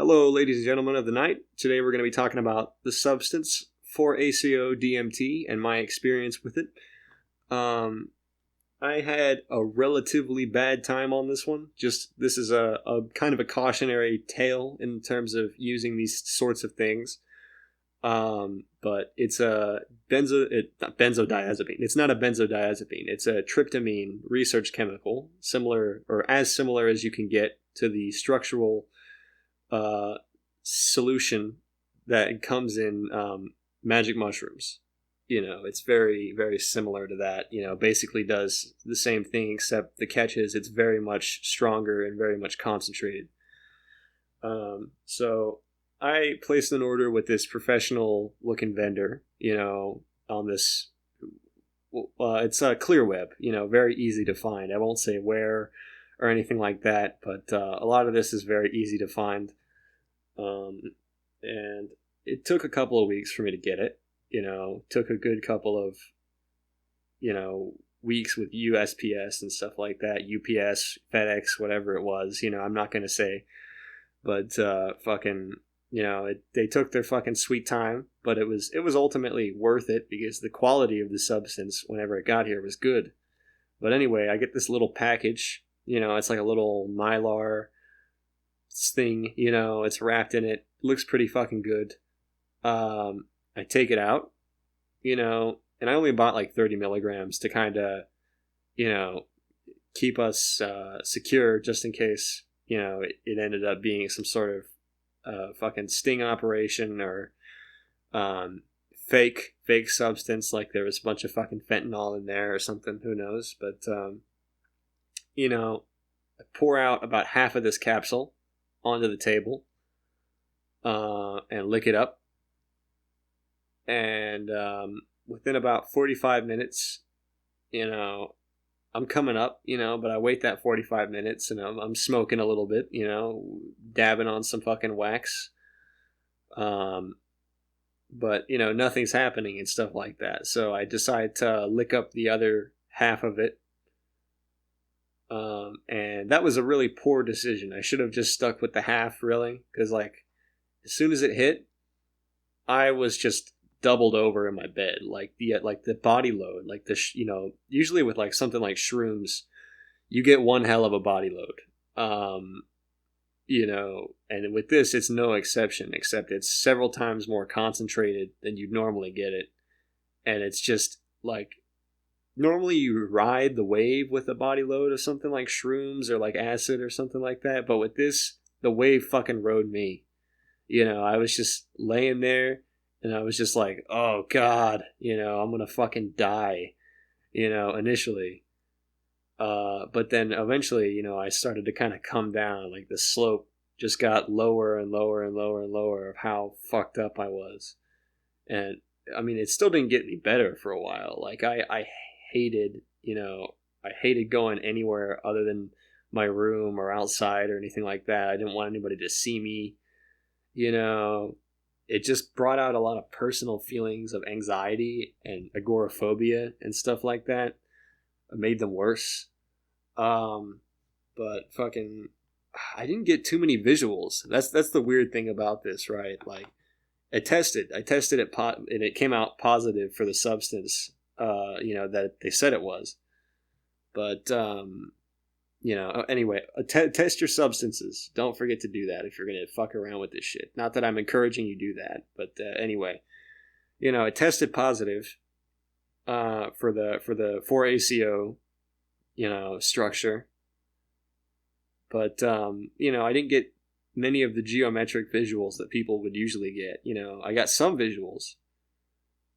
Hello, ladies and gentlemen of the night. Today we're going to be talking about the substance 4-ACO DMT and my experience with it. Um, I had a relatively bad time on this one. This is a kind of a cautionary tale in terms of using these sorts of things. But it's not benzodiazepine. It's not a benzodiazepine. It's a tryptamine research chemical, similar or as similar as you can get to the structural uh, solution that comes in magic mushrooms. It's very, very similar to that. Basically does the same thing, except the catch is it's very much stronger and very much concentrated. So I placed an order with this professional looking vendor, on this. It's a clear web, very easy to find. I won't say where or anything like that, but a lot of this is very easy to find. Um, and it took a couple of weeks for me to get it. Took a good couple of, weeks with USPS and stuff like that, UPS, FedEx, whatever it was. I'm not going to say, but fucking, they took their fucking sweet time, but it was ultimately worth it because the quality of the substance whenever it got here was good. But anyway, I get this little package. It's like a little Mylar thing, it's wrapped in it. Looks pretty fucking good. I take it out, and I only bought like 30 milligrams to kind of, you know, keep us secure just in case, it ended up being some sort of fucking sting operation or fake substance, like there was a bunch of fucking fentanyl in there or something. Who knows? But, I pour out about half of this capsule onto the table and lick it up. And within about 45 minutes, I'm coming up, but I wait that 45 minutes and I'm smoking a little bit, dabbing on some fucking wax. But, nothing's happening and stuff like that. So I decide to lick up the other half of it. And that was a really poor decision. I should have just stuck with the half, really, because, like, as soon as it hit, I was just doubled over in my bed, like the body load, like usually with like something like shrooms, you get one hell of a body load, and with this, it's no exception, except it's several times more concentrated than you'd normally get it, and it's just like normally you ride the wave with a body load of something like shrooms or like acid or something like that, but with this, the wave fucking rode me. I was just laying there and I was just like, oh God, I'm going to fucking die, initially. But then eventually, I started to kind of come down. Like the slope just got lower and lower and lower and lower of how fucked up I was. And I mean, it still didn't get any better for a while. Like I hated, I hated going anywhere other than my room or outside or anything like that. I didn't want anybody to see me. It just brought out a lot of personal feelings of anxiety and agoraphobia and stuff like that. It made them worse. But fucking, I didn't get too many visuals. That's the weird thing about this, right? Like, I tested it, and it came out positive for the substance, that they said it was. But anyway, test your substances. Don't forget to do that if you're going to fuck around with this shit. Not that I'm encouraging you do that, but anyway, it tested positive for the 4-ACO, structure. But, I didn't get many of the geometric visuals that people would usually get. I got some visuals.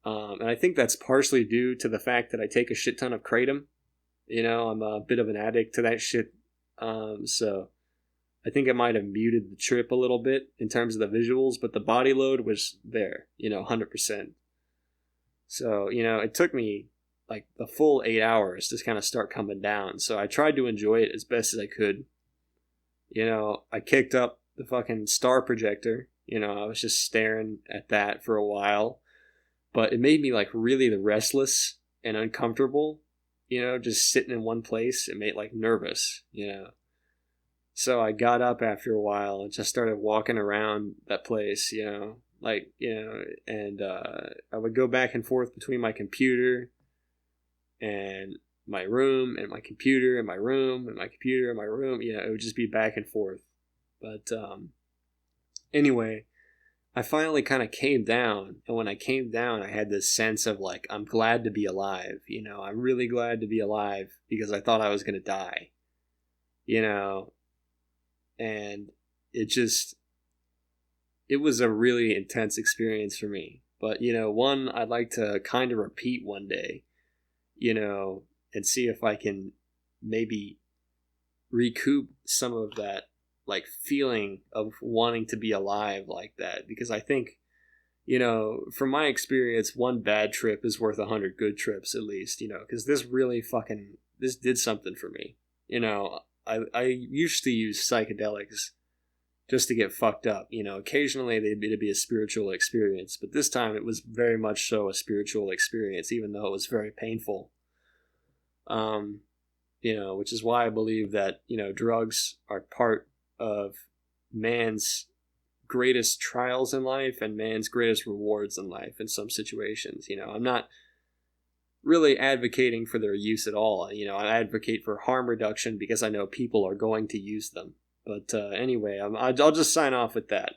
And I think that's partially due to the fact that I take a shit ton of kratom. I'm a bit of an addict to that shit. So I think it might have muted the trip a little bit in terms of the visuals, but the body load was there, 100%. So, it took me like the full 8 hours to kind of start coming down. So I tried to enjoy it as best as I could. I kicked up the fucking star projector. I was just staring at that for a while, but it made me like really restless and uncomfortable. Just sitting in one place, it made like nervous. So I got up after a while and just started walking around that place, and I would go back and forth between my computer and my room and my computer and my room and my computer and my room. It would just be back and forth. But anyway, I finally kind of came down, and when I came down, I had this sense of like, I'm glad to be alive. I'm really glad to be alive because I thought I was going to die. And it was a really intense experience for me. But, one I'd like to kind of repeat one day, and see if I can maybe recoup some of that, like, feeling of wanting to be alive like that. Because I think, from my experience, one bad trip is worth 100 good trips at least, because this did something for me. I used to use psychedelics just to get fucked up. Occasionally it'd be a spiritual experience, but this time it was very much so a spiritual experience, even though it was very painful. Which is why I believe that, drugs are part of man's greatest trials in life and man's greatest rewards in life in some situations. I'm not really advocating for their use at all. I advocate for harm reduction because I know people are going to use them. But anyway, I'll just sign off with that.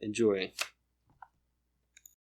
Enjoy.